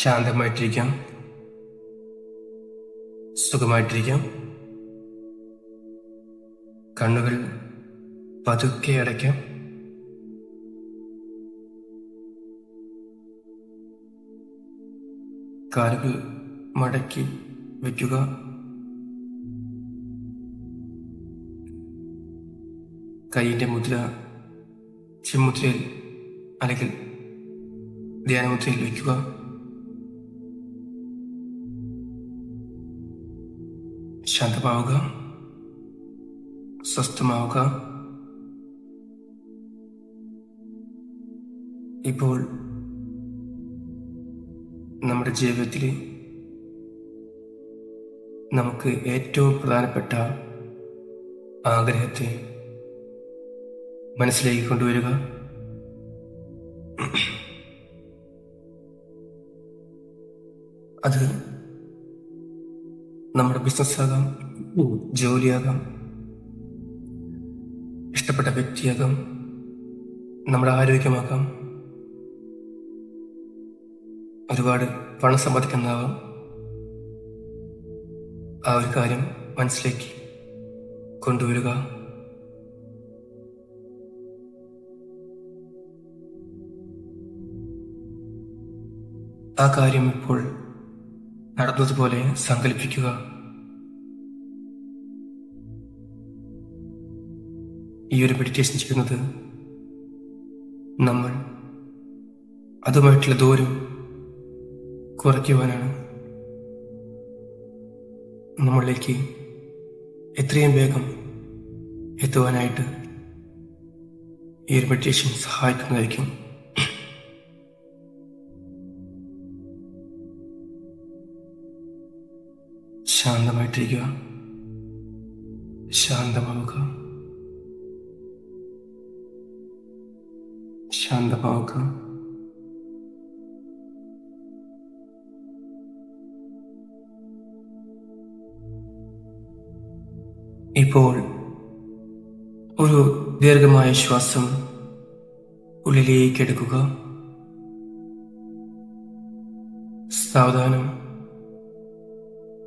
ശാന്തമായിട്ടിരിക്കാം, സുഖമായിട്ടിരിക്കാം. കണ്ണുകൾ പതുക്കെ അടയ്ക്കാം. കാലുകൾ മടക്കി വയ്ക്കുക. കൈയിൻ്റെ മുദ്ര ചിന്മുദ്രയിൽ അല്ലെങ്കിൽ ധ്യാനമുദ്രയിൽ വയ്ക്കുക. ശാന്തമാവുക, സ്വസ്ഥമാവുക. ഇപ്പോൾ നമ്മുടെ ജീവിതത്തിൽ നമുക്ക് ഏറ്റവും പ്രധാനപ്പെട്ട ആഗ്രഹത്തെ മനസ്സിലേക്ക് കൊണ്ടുവരിക. അത് നമ്മുടെ ബിസിനസ്സാകാം, ജോലിയാകാം, ഇഷ്ടപ്പെട്ട വ്യക്തിയാകാം, നമ്മുടെ ആരോഗ്യമാകാം, ഒരുപാട് പണം സമ്പാദിക്കുന്നതാകാം. ആ ഒരു കാര്യം മനസ്സിലേക്ക് കൊണ്ടുവരിക. ആ കാര്യം ഇപ്പോൾ നടന്നതുപോലെ സങ്കല്പിക്കുക. ഈ ഒരു മെഡിറ്റേഷൻ ചെയ്യുന്നത് നമ്മൾ അതുമായിട്ടുള്ള ദൂരം കുറയ്ക്കുവാനാണ്. നമ്മളിലേക്ക് എത്രയും വേഗം എത്തുവാനായിട്ട് ഈ ഒരു മെഡിറ്റേഷൻ സഹായിക്കുന്നതായിരിക്കും. ശാന്തമായിട്ടിരിക്കുക, ശാന്തമാവുക, ശാന്തമാവുക. ഇപ്പോൾ ഒരു ദീർഘമായ ശ്വാസം ഉള്ളിലേക്ക് എടുക്കുക. സാവധാനം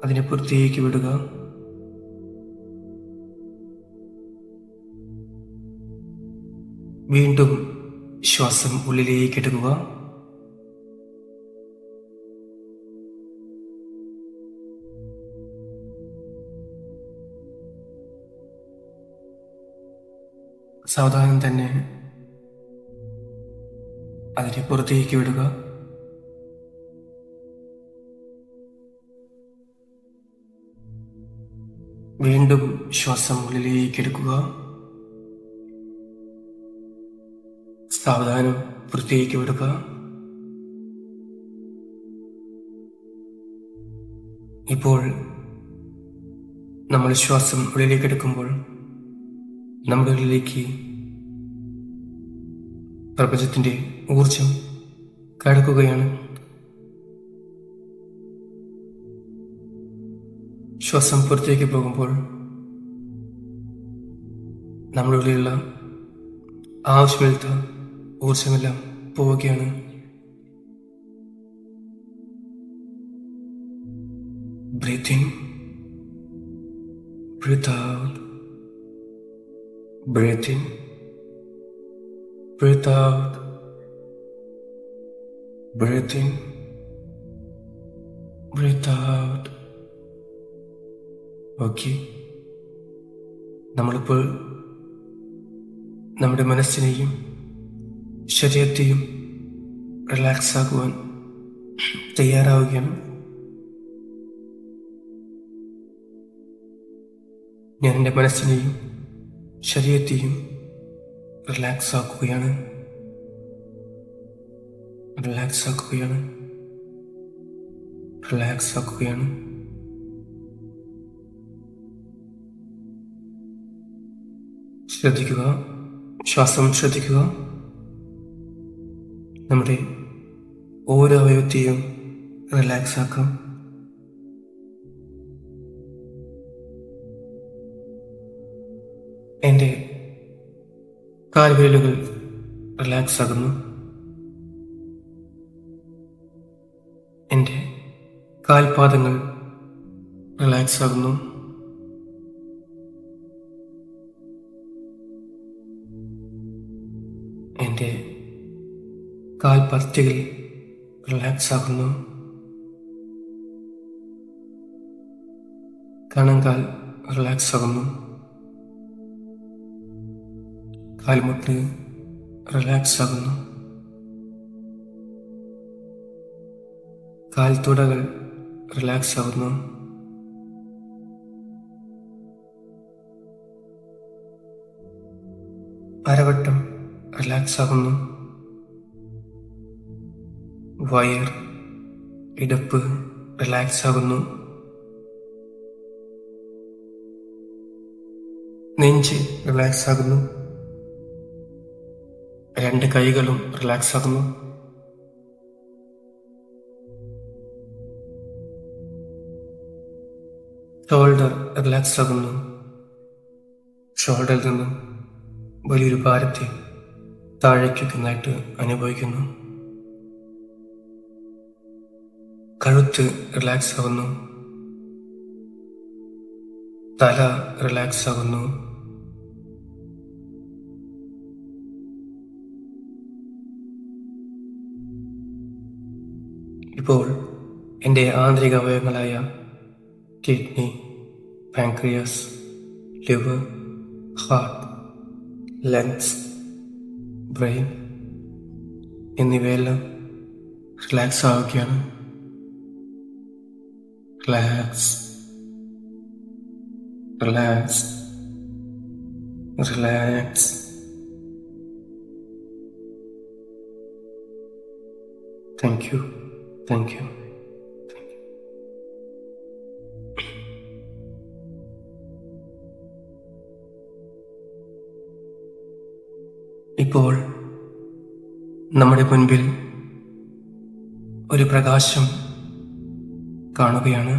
അതിനെ പുറത്തേക്ക് വിടുക. വീണ്ടും ശ്വാസം ഉള്ളിലേക്ക് എടുക്കുക. സാവധാനം തന്നെ അതിനെ പുറത്തേക്ക് വിടുക. വീണ്ടും ശ്വാസം ഉള്ളിലേക്ക് എടുക്കുക. സാവധാനം പുറത്തേക്ക് വിടുക. ഇപ്പോൾ നമ്മൾ ശ്വാസം ഉള്ളിലേക്ക് എടുക്കുമ്പോൾ നമ്മുടെ ഉള്ളിലേക്ക് പ്രപഞ്ചത്തിന്റെ ഊർജം കടക്കുകയാണ്. ശ്വാസം പുറത്തേക്ക് പോകുമ്പോൾ നമ്മുടെ ഉള്ളിലുള്ള ആവശ്യമില്ലാത്ത ഊർജമെല്ലാം പോവുകയാണ്. Breathe in, breathe out, breathe in, breathe out, breathe in, breathe out. Okay, നമ്മളിപ്പോൾ നമ്മുടെ മനസ്സിനെയും ശരീരത്തെയും റിലാക്സ് ആക്കുവാൻ തയ്യാറാവുകയാണ്. ഞാൻ എൻ്റെ മനസ്സിനെയും ശരീരത്തെയും റിലാക്സ് ആക്കുകയാണ്, റിലാക്സ് ആക്കുകയാണ്, റിലാക്സ് ആക്കുകയാണ്. ശ്രദ്ധിക്കുക, ശ്വാസം ശ്രദ്ധിക്കുക. നമ്മുടെ ഓരോ അവയവത്തെയും റിലാക്സ് ആക്കാം. എൻ്റെ കാൽവിരലുകൾ റിലാക്സ് ആകുന്നു. കാൽപാദങ്ങൾ റിലാക്സ് ആകുന്നു. എൻ്റെ കാൽപത്തികൾ റിലാക്സ് ആകുന്നു. കണങ്കാൽ റിലാക്സ് ആകുന്നു. കാൽമുട്ട് റിലാക്സ് ആകുന്നു. കാൽത്തുടകൾ റിലാക്സ് ആകുന്നു. അരവട്ടം റിലാക്സ് ആകുന്നു. വയർ, ഇടുപ്പ് റിലാക്സ് ആകുന്നു. നെഞ്ച് റിലാക്സ് ആകുന്നു. രണ്ട് കൈകളും റിലാക്സ് ആകുന്നു. ഷോൾഡർ റിലാക്സ് ആകുന്നു. ഷോൾഡറിൽ നിന്നും വലിയൊരു ഭാരത്തെ താഴേക്കൊന്നായിട്ട് അനുഭവിക്കുന്നു. കഴുത്ത് റിലാക്സ് ആകുന്നു. തല റിലാക്സ് ആകുന്നു. ഇപ്പോൾ എൻ്റെ ആന്തരിക അവയവങ്ങളായ kidney, pancreas, liver, heart, lungs, brain എന്നിവയെല്ലാം റിലാക്സ് ആവുകയാണ്. Relax, relax, relax. Thank you, thank you. ഇപ്പോൾ നമ്മുടെ മുൻപിൽ ഒരു പ്രകാശം കാണുകയാണ്.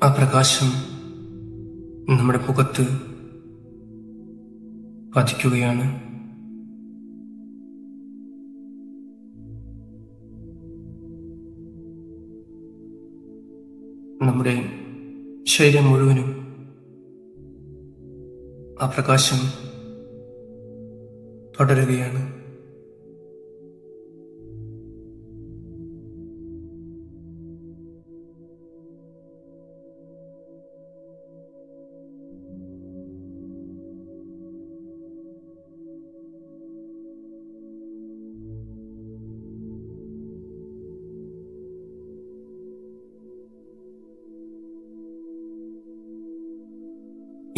ആ പ്രകാശം നമ്മുടെ മുഖത്ത് പതിക്കുകയാണ്. നമ്മുടെ ശരീരം മുഴുവനും ആ പ്രകാശം പടരുകയാണ്.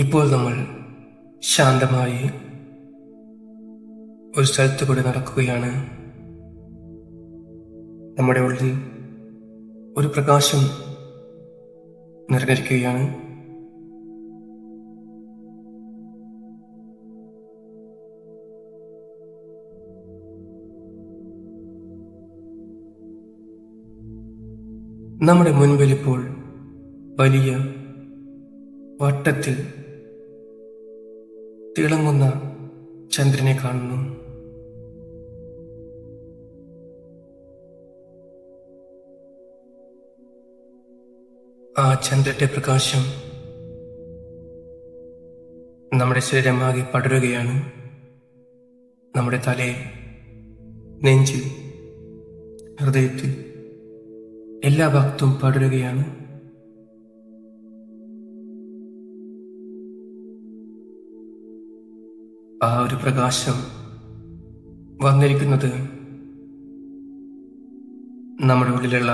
ഇപ്പോൾ നമ്മൾ ശാന്തമായി ഒരു സ്ഥലത്ത് കൂടെ നടക്കുകയാണ്. നമ്മുടെ ഉള്ളിൽ ഒരു പ്രകാശം നിറഞ്ഞിരിക്കുകയാണ്. നമ്മുടെ മുൻപിൽ ഇപ്പോൾ വലിയ വട്ടത്തിൽ തിളങ്ങുന്ന ചന്ദ്രനെ കാണുന്നു. ആ ചന്ദ്രന്റെ പ്രകാശം നമ്മുടെ ശരീരമാകെ പടരുകയാണ്. നമ്മുടെ തലയിൽ, നെഞ്ചിൽ, ഹൃദയത്തിൽ എല്ലാ ഭാഗത്തും പടരുകയാണ്. ആ ഒരു പ്രകാശം വന്നിരിക്കുന്നത് നമ്മുടെ ഉള്ളിലുള്ള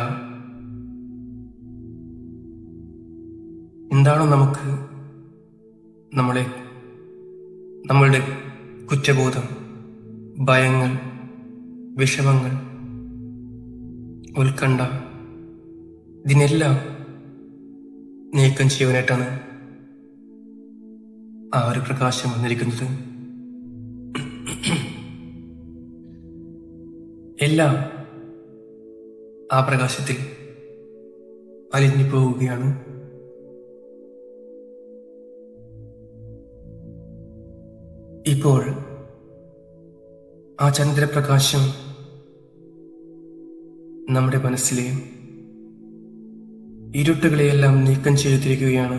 എന്താണോ നമുക്ക് നമ്മളുടെ കുറ്റബോധം, ഭയങ്ങൾ, വിഷമങ്ങൾ, ഉത്കണ്ഠ, ഇതിനെല്ലാം നീക്കം ചെയ്യുവാനായിട്ടാണ് ആ ഒരു പ്രകാശം വന്നിരിക്കുന്നത്. എല്ലാം ആ പ്രകാശത്തിൽ അലിഞ്ഞു പോവുകയാണ്. ഇപ്പോൾ ആ ചന്ദ്രപ്രകാശം നമ്മുടെ മനസ്സിലെ ഇരുട്ടുകളെയെല്ലാം നീക്കം ചെയ്തിരിക്കുകയാണ്.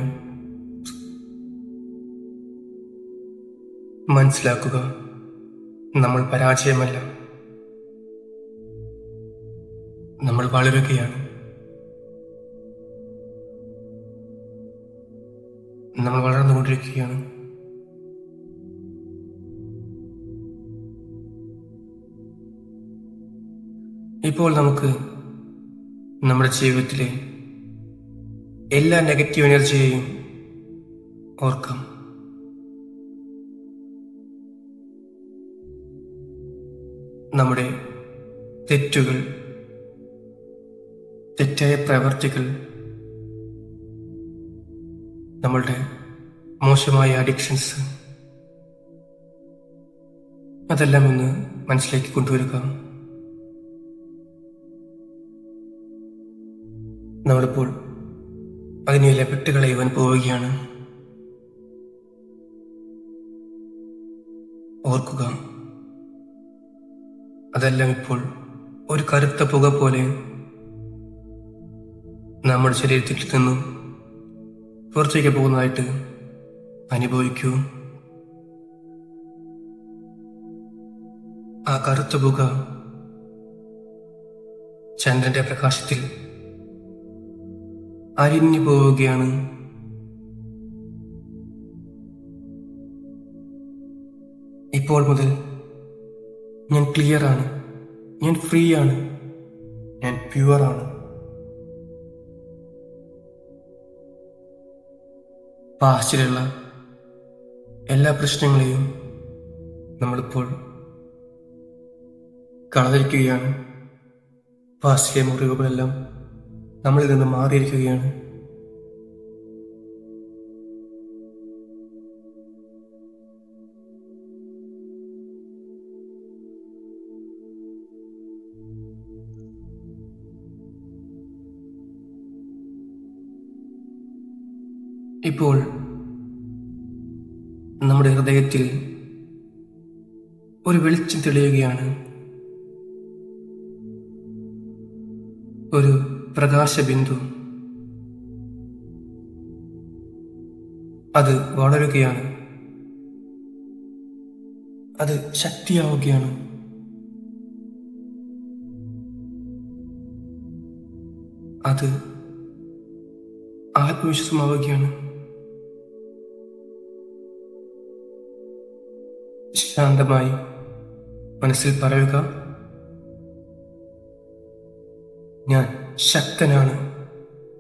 മനസ്സിലാക്കുക, നമ്മൾ പരാജയമല്ല, നമ്മൾ വളരുകയാണ്. നമ്മൾ വളർന്നുകൊണ്ടിരിക്കുകയാണ്. ഇപ്പോൾ നമുക്ക് നമ്മുടെ ജീവിതത്തിലെ എല്ലാ നെഗറ്റീവ് എനർജിയെയും ഓർക്കാം. നമ്മുടെ തെറ്റുകൾ, തെറ്റായ പ്രവർത്തികൾ, നമ്മളുടെ മോശമായ അഡിക്ഷൻസ്, അതെല്ലാം ഒന്ന് മനസ്സിലേക്ക് കൊണ്ടുവരിക. നമ്മളിപ്പോൾ അതിനെല്ലാം വിട്ടുകളയുവാൻ പോവുകയാണ്. ഓർക്കുക, അതെല്ലാം ഇപ്പോൾ ഒരു കറുത്ത പുക പോലെ നമ്മുടെ ശരീരത്തിൽ നിന്നും പുറത്തേക്ക് പോകുന്നതായിട്ട് അനുഭവിക്കൂ. ആ കറുത്ത പുക ചന്ദ്രന്റെ പ്രകാശത്തിൽ അരിഞ്ഞു പോവുകയാണ്. ഇപ്പോൾ മുതൽ ഞാൻ ക്ലിയർ ആണ്, ഞാൻ ഫ്രീ ആണ്, ഞാൻ പ്യുവർ ആണ്. പാസ്റ്റിലുള്ള എല്ലാ പ്രശ്നങ്ങളെയും നമ്മളിപ്പോൾ കളഞ്ഞിരിക്കുകയാണ്. പാസ്റ്റിലെ മുറിവുകളെല്ലാം നമ്മളിൽ നിന്ന് മാറിയിരിക്കുകയാണ്. ഇപ്പോൾ നമ്മുടെ ഹൃദയത്തിൽ ഒരു വെളിച്ചം തെളിയുകയാണ്. ഒരു പ്രകാശബിന്ദു അത് വളരുകയാണ്. അത് ശക്തിയാവുകയാണ്. അത് ആത്മവിശ്വാസമാവുകയാണ്. ശാന്തമായി മനസ്സിൽ പറയുക, ഞാൻ ശക്തനാണ്,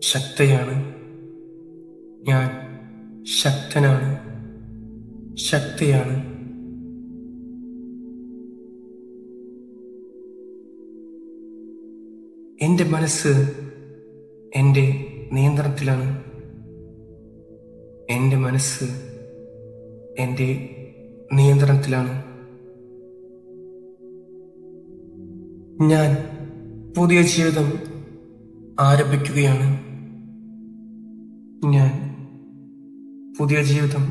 ശക്തയാണ്. ഞാൻ ശക്തനാണ്, ശക്തിയാണ്. എൻ്റെ മനസ്സ് എൻ്റെ നിയന്ത്രണത്തിലാണ്. എൻ്റെ മനസ്സ് എൻ്റെ നിയന്ത്രണത്തിലാണ്. ഞാൻ പുതിയ ജീവിതം ആരംഭിക്കുകയാണ്. ഞാൻ പുതിയ ജീവിതം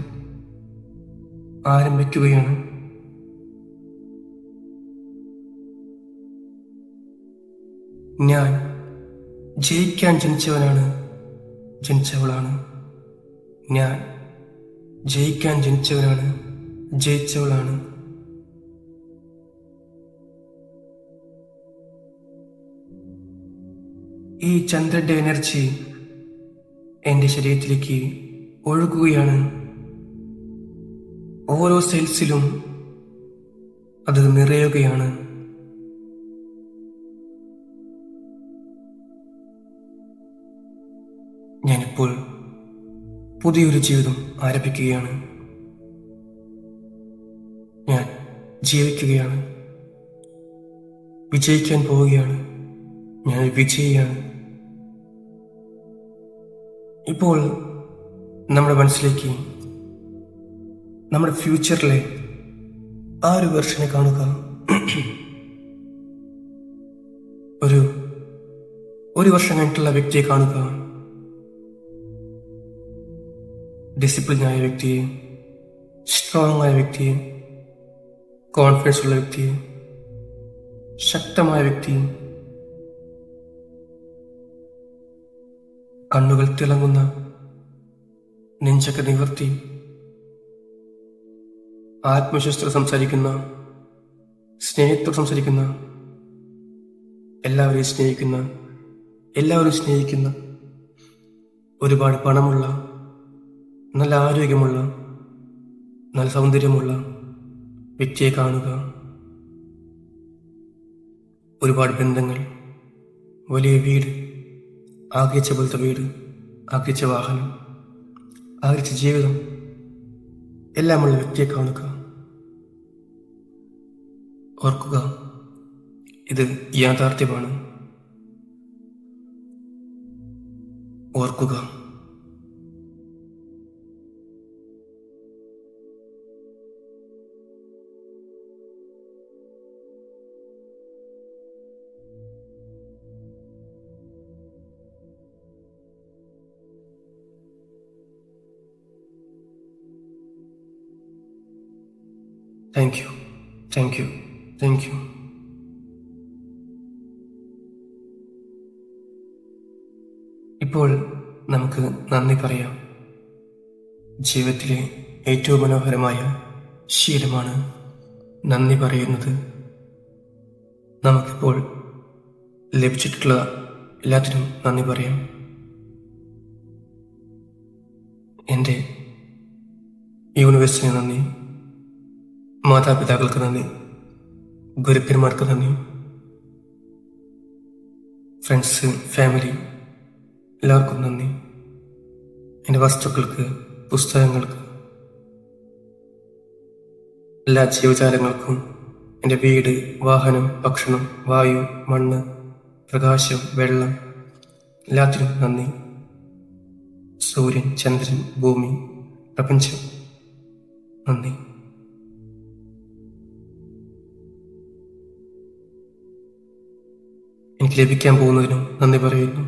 ആരംഭിക്കുകയാണ്. ഞാൻ ജയിക്കാൻ ജനിച്ചവനാണ്, ജനിച്ചവളാണ്. ഞാൻ ജയിക്കാൻ ജനിച്ചവനാണ്, ജയിച്ചവളാണ്. ഈ ചന്ദ്രന്റെ എനർജി എൻ്റെ ശരീരത്തിലേക്ക് ഒഴുകുകയാണ്. ഓരോ സെൽസിലും അത് നിറയുകയാണ്. ഞാനിപ്പോൾ പുതിയൊരു ജീവിതം ആരംഭിക്കുകയാണ്. ഞാൻ ജീവിക്കുകയാണ്, വിജയിക്കാൻ പോവുകയാണ്. ഞാൻ വിജയിയാണ്. ഇപ്പോൾ നമ്മുടെ മനസ്സിലേക്ക് നമ്മുടെ ഫ്യൂച്ചറിലെ ആ ഒരു വെർഷനെ കാണുക. ഒരു ഒരു വർഷം കഴിഞ്ഞിട്ടുള്ള വ്യക്തിയെ കാണുക. ഡിസിപ്ലിനായ വ്യക്തിയെ, സ്ട്രോങ് ആയ വ്യക്തിയെ, കോൺഫിഡൻസ് ഉള്ള വ്യക്തിയെ, ശക്തമായ വ്യക്തി, കണ്ണുകൾ തിളങ്ങുന്ന, നെഞ്ചൊക്കെ നിവർത്തി ആത്മവിശ്വാസത്തോടെ സംസാരിക്കുന്ന, സ്നേഹത്തോടെ സംസാരിക്കുന്ന, എല്ലാവരെയും സ്നേഹിക്കുന്ന, ഒരുപാട് പണമുള്ള, നല്ല ആരോഗ്യമുള്ള, നല്ല സൗന്ദര്യമുള്ള വ്യക്തിയെ കാണുക. ഒരുപാട് ബന്ധങ്ങൾ, വലിയ വീട്, ആഗ്രഹിച്ച പോലത്തെ വീട്, ആഗ്രഹിച്ച വാഹനം, ആഗ്രഹിച്ച ജീവിതം എല്ലാമുള്ള വ്യക്തിയെ കാണുക. ഓർക്കുക, ഇത് യാഥാർത്ഥ്യമാണ്. ഓർക്കുക. Thank you, thank you, thank you. ഇപ്പോൾ നമുക്ക് നന്ദി പറയാം. ജീവിതത്തിലെ ഏറ്റവും മനോഹരമായ ശീലമാണ് നന്ദി പറയുന്നത്. നമുക്കിപ്പോൾ ലഭിച്ചിട്ടുള്ള എല്ലാത്തിനും നന്ദി പറയാം. എൻ്റെ യൂണിവേഴ്സിറ്റിന് നന്ദി, മാതാപിതാക്കൾക്ക് നന്ദി, ഗുരുക്കന്മാർക്ക് നന്ദി, ഫ്രണ്ട്സ്, ഫാമിലി എല്ലാവർക്കും നന്ദി. എൻ്റെ വസ്തുക്കൾക്ക്, പുസ്തകങ്ങൾക്ക്, എല്ലാ ജീവജാലങ്ങൾക്കും, എൻ്റെ വീട്, വാഹനം, ഭക്ഷണം, വായു, മണ്ണ്, പ്രകാശം, വെള്ളം എല്ലാത്തിനും നന്ദി. സൂര്യൻ, ചന്ദ്രൻ, ഭൂമി, പ്രപഞ്ചം നന്ദി. എനിക്ക് ലഭിക്കാൻ പോകുന്നതിനും നന്ദി പറയുന്നു.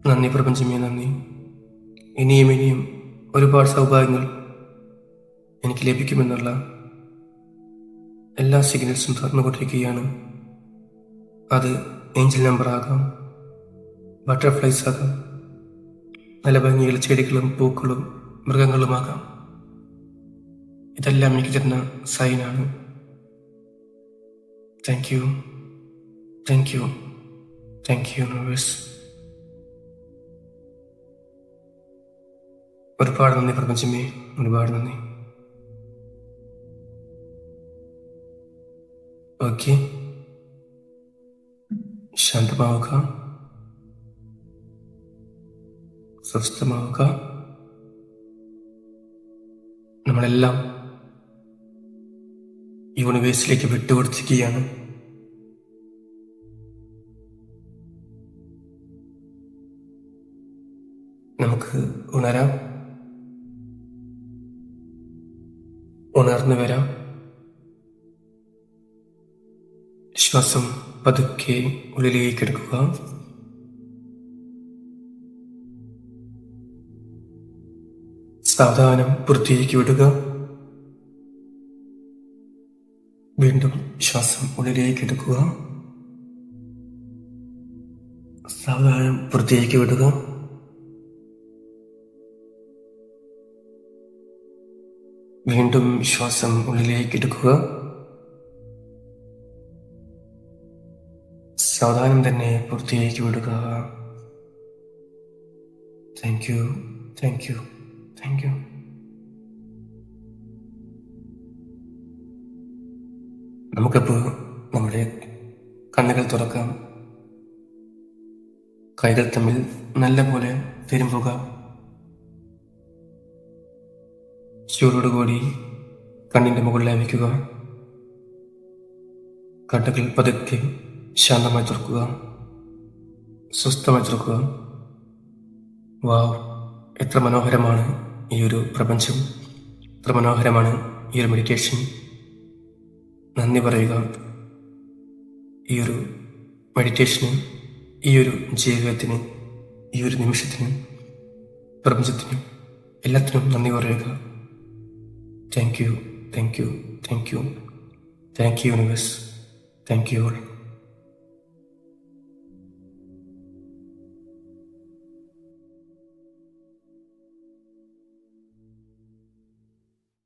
നന്ദി പ്രപഞ്ചമേ, നന്ദി. ഇനിയും ഒരുപാട് സൗഭാഗ്യങ്ങൾ എനിക്ക് ലഭിക്കുമെന്നുള്ള എല്ലാ സിഗ്നൽസും തുറന്നുകൊണ്ടിരിക്കുകയാണ്. അത് ഏഞ്ചൽ നമ്പർ ആകാം, ബട്ടർഫ്ലൈസ് ആകാം, നല്ല ഭംഗിയുള്ള ചെടികളും പൂക്കളും മൃഗങ്ങളുമാകാം. ഇതെല്ലാം എനിക്ക് തരുന്ന സൈനാണ്. Thank you, thank you, thank you universe. ഒരുപാട് നന്ദി പ്രപഞ്ചമേ, ഒരുപാട് നന്ദി. ഓക്കെ, ശാന്തമാവുക, സ്വസ്ഥമാവുക. നമ്മളെല്ലാം യൂണിവേഴ്സിലേക്ക് വിട്ടുകൊടുത്തിരിക്കുകയാണ്. നമുക്ക് ഉണരാം, ഉണർന്നു വരാം. ശ്വാസം പതുക്കെ ഉള്ളിലേക്ക് എടുക്കുക. സാവധാനം പുറത്തേക്ക് വിടുക. വീണ്ടും ശ്വാസം ഉള്ളിലേക്ക് എടുക്കുക. സാവധാനം പുറത്തേക്ക് വിടുക. വീണ്ടും ശ്വാസം ഉള്ളിലേക്ക് എടുക്കുക. സാവധാനം തന്നെ പുറത്തേക്ക് വിടുക. Thank you, thank you, thank U. നമുക്കിപ്പോൾ നമ്മുടെ കണ്ണുകൾ തുറക്കാം. കൈകൾ തമ്മിൽ നല്ലപോലെ തിരുമ്പുക. ചൂടോടുകൂടി കണ്ണിൻ്റെ മുകളിൽ വയ്ക്കുക. കണ്ണുകൾ പതുക്കെ ശാന്തമായി തുറക്കുക, സ്വസ്ഥമായി തുറക്കുക. വാവ്, എത്ര മനോഹരമാണ് ഈ ഒരു പ്രപഞ്ചം, എത്ര മനോഹരമാണ് ഈ ഒരു മെഡിറ്റേഷൻ നന്ദി പറയുക. ഈ ഒരു മെഡിറ്റേഷന്, ഈ ഒരു ജീവിതത്തിന്, ഈ ഒരു നിമിഷത്തിന്, പ്രപഞ്ചത്തിന്, എല്ലാത്തിനും നന്ദി പറയുക. Thank you, thank you, thank you, thank you universe, thank you all.